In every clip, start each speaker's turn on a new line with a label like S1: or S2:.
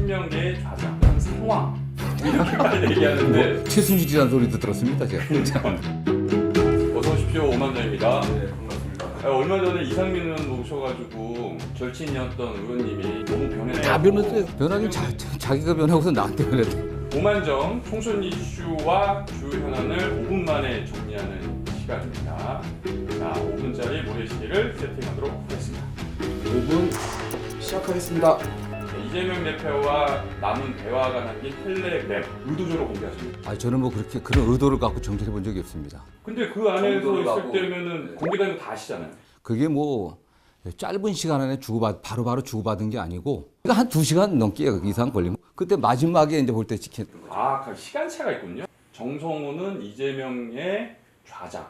S1: 친명계의 좌장, 상황 이렇게까지 얘기하는데
S2: 최순실이라는 소리도 들었습니다, 제가.
S1: 어서 오십시오. 오만정입니다.
S3: 네, 반갑습니다.
S1: 얼마 전에 이상민 의원 모셔가지고 절친이었던 의원님이 너무 변해요.
S2: 다 변했어요. 변하긴 자기가 변하고서 나한테 변했대.
S1: 오만정 총선 이슈와 주요 현안을 5분 만에 정리하는 시간입니다. 자, 5분짜리 모래시계를 세팅하도록 하겠습니다.
S3: 5분 시작하겠습니다.
S1: 이재명 대표와 남은 대화가 담긴 텔레그램 의도적으로 공개하십니다.
S2: 아, 저는 뭐 그렇게 그런 의도를 갖고 정치를 해본 적이 없습니다.
S1: 근데 그 안에서
S3: 정도를
S1: 있을
S3: 갖고.
S1: 때면은 공개되는 거 다 아시잖아요.
S2: 그게 뭐 짧은 시간 안에 바로바로 주고받은 게 아니고 한 2시간 넘게 이상 걸리고 그때 마지막에 이제 볼 때 찍힌.
S1: 아, 그 시간차가 있군요. 정성호는 이재명의 좌장,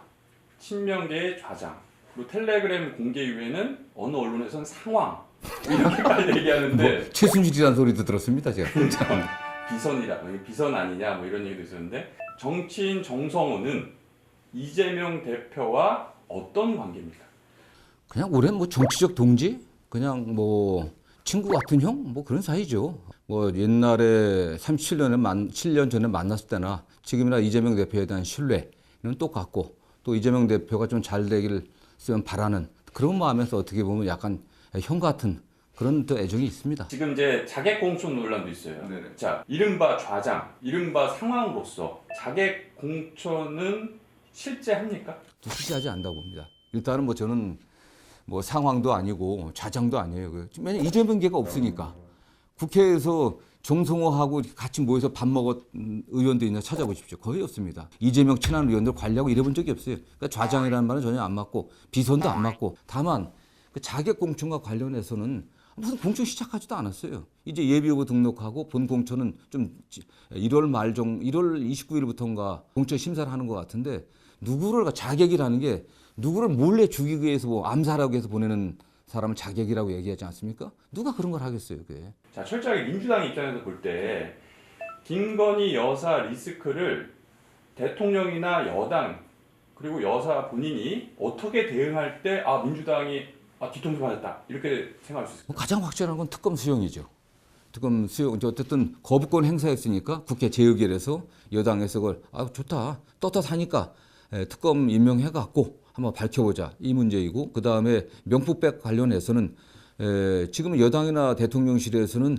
S1: 친명계의 좌장, 그리고 텔레그램 공개 이후에는 어느 언론에서는 상황 이렇게까지 얘기하는데
S2: 뭐 최순실이라는 소리도 들었습니다, 제가.
S1: 비선이라, 비선 아니냐 뭐 이런 얘기도 있었는데 정치인 정성호는 이재명 대표와 어떤 관계입니까?
S2: 그냥 올해 뭐 정치적 동지, 그냥 뭐 친구 같은 형, 뭐 그런 사이죠. 뭐 옛날에 7년 전에 만났을 때나 지금이나 이재명 대표에 대한 신뢰는 똑같고 또 이재명 대표가 좀 잘 되기를 바라는 그런 마음에서 어떻게 보면 약간 형 같은 그런 또 애정이 있습니다.
S1: 지금 이제 자객 공천 논란도 있어요.
S3: 네네.
S1: 자, 이른바 좌장, 이른바 상황으로서 자객 공천은 실제 합니까?
S2: 실시하지 않다고 봅니다. 일단은 뭐 저는 뭐 상황도 아니고 좌장도 아니에요. 왜냐면 이재명계가 없으니까. 국회에서 정성호하고 같이 모여서 밥 먹은 의원도 있나 찾아보십시오. 거의 없습니다. 이재명 친한 의원들 관리하고 이래본 적이 없어요. 그러니까 좌장이라는 말은 전혀 안 맞고 비선도 안 맞고 다만 그 자객 공천과 관련해서는 무슨 공천 시작하지도 않았어요. 이제 예비후보 등록하고 본 공천은 좀 1월 29일부터인가 공천 심사를 하는 것 같은데 누구를 자객이라는 게 누구를 몰래 죽이기 위해서 뭐 암살하기 위해서 보내는 사람을 자객이라고 얘기하지 않습니까? 누가 그런 걸 하겠어요, 그게.
S1: 자, 철저하게 민주당 입장에서 볼 때 김건희 여사 리스크를 대통령이나 여당 그리고 여사 본인이 어떻게 대응할 때 아, 민주당이 뒤통수 맞았다 이렇게 생각할 수 있을까요?
S2: 뭐 가장 확실한 건 특검 수용이죠. 특검 수용, 어쨌든 거부권 행사했으니까 국회 재의결에서 여당에서 그걸 좋다, 떳떳하니까 특검 임명해갖고 한번 밝혀보자 이 문제이고 그 다음에 명품백 관련해서는 지금 여당이나 대통령실에서는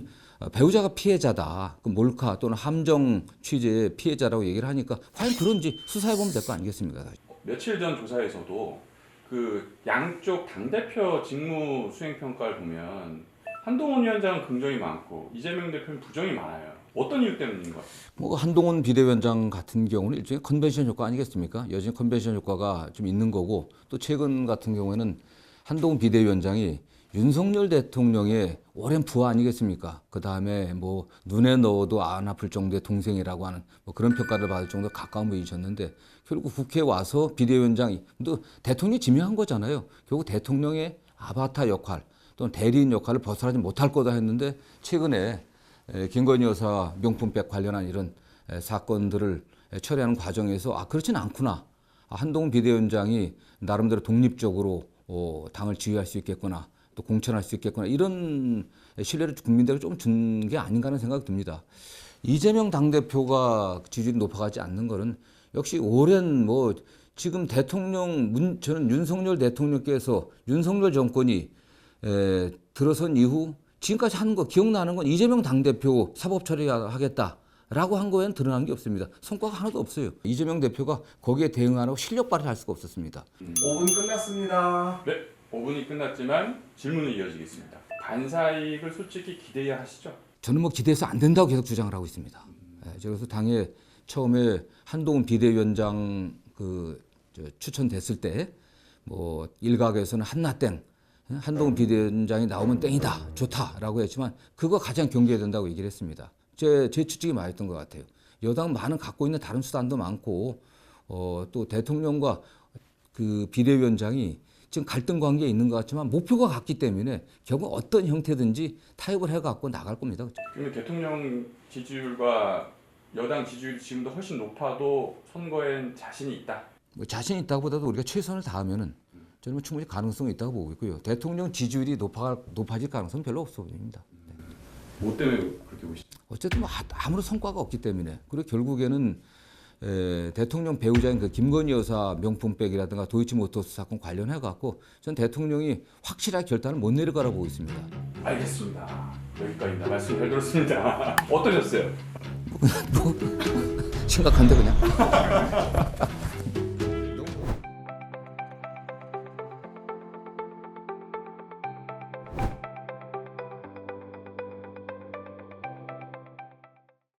S2: 배우자가 피해자다, 그 몰카 또는 함정 취재의 피해자라고 얘기를 하니까 과연 그런지 수사해보면 될 거 아니겠습니까?
S1: 며칠 전 조사에서도 그 양쪽 당대표 직무 수행 평가를 보면 한동훈 위원장은 긍정이 많고 이재명 대표는 부정이 많아요. 어떤 이유 때문인 것 같아요?
S2: 뭐 한동훈 비대위원장 같은 경우는 일종의 컨벤션 효과 아니겠습니까? 여전히 컨벤션 효과가 좀 있는 거고 또 최근 같은 경우에는 한동훈 비대위원장이 윤석열 대통령의 오랜 부하 아니겠습니까? 그 다음에 뭐 눈에 넣어도 안 아플 정도의 동생이라고 하는 뭐 그런 평가를 받을 정도로 가까운 분이셨는데 결국 국회에 와서 비대위원장이 또 대통령이 지명한 거잖아요. 결국 대통령의 아바타 역할 또는 대리인 역할을 벗어나지 못할 거다 했는데 최근에 김건희 여사 명품백 관련한 이런 사건들을 처리하는 과정에서 그렇진 않구나. 한동훈 비대위원장이 나름대로 독립적으로 당을 지휘할 수 있겠구나. 또 공천할 수 있겠구나. 이런 신뢰를 국민들에게 좀 준 게 아닌가 하는 생각이 듭니다. 이재명 당대표가 지지율이 높아가지 않는 것은 역시 오랜 뭐 지금 저는 윤석열 대통령께서 윤석열 정권이 들어선 이후 지금까지 하는 거 기억나는 건 이재명 당대표 사법 처리하겠다라고 한 거에는 드러난 게 없습니다. 성과가 하나도 없어요. 이재명 대표가 거기에 대응하라고 실력 발휘를 할 수가 없었습니다.
S3: 5분 끝났습니다.
S1: 네, 5분이 끝났지만 질문은 이어지겠습니다. 반사이익을 솔직히 기대해야 하시죠?
S2: 저는 뭐 기대해서 안 된다고 계속 주장을 하고 있습니다. 그래서 당에 처음에 한동훈 비대위원장 추천됐을 때 뭐 일각에서는 한나땡 한동훈 비대위원장이 나오면 땡이다, 좋다라고 했지만 그거 가장 경계해야 된다고 얘기를 했습니다. 제 추측이 맞았던 것 같아요. 여당 많은 갖고 있는 다른 수단도 많고 또 대통령과 그 비대위원장이 지금 갈등 관계에 있는 것 같지만 목표가 같기 때문에 결국 어떤 형태든지 타협을 해갖고 나갈 겁니다.
S1: 그러면 대통령 지지율과 여당 지지율이 지금도 훨씬 높아도 선거엔 자신이 있다.
S2: 뭐 자신 있다고보다도 우리가 최선을 다하면은 저는 충분히 가능성이 있다고 보고 있고요. 대통령 지지율이 높아질 가능성은 별로 없어 보입니다.
S1: 뭐 때문에 그렇게 보시죠?
S2: 어쨌든 뭐 아무런 성과가 없기 때문에 그리고 결국에는 대통령 배우자인 그 김건희 여사 명품백이라든가 도이치모터스 사건 관련해 갖고 전 대통령이 확실하게 결단을 못 내릴 거라고 보고 있습니다.
S1: 알겠습니다. 여기까지입니다. 말씀 잘 들었습니다. 어떠셨어요?
S2: 심각한데 그냥.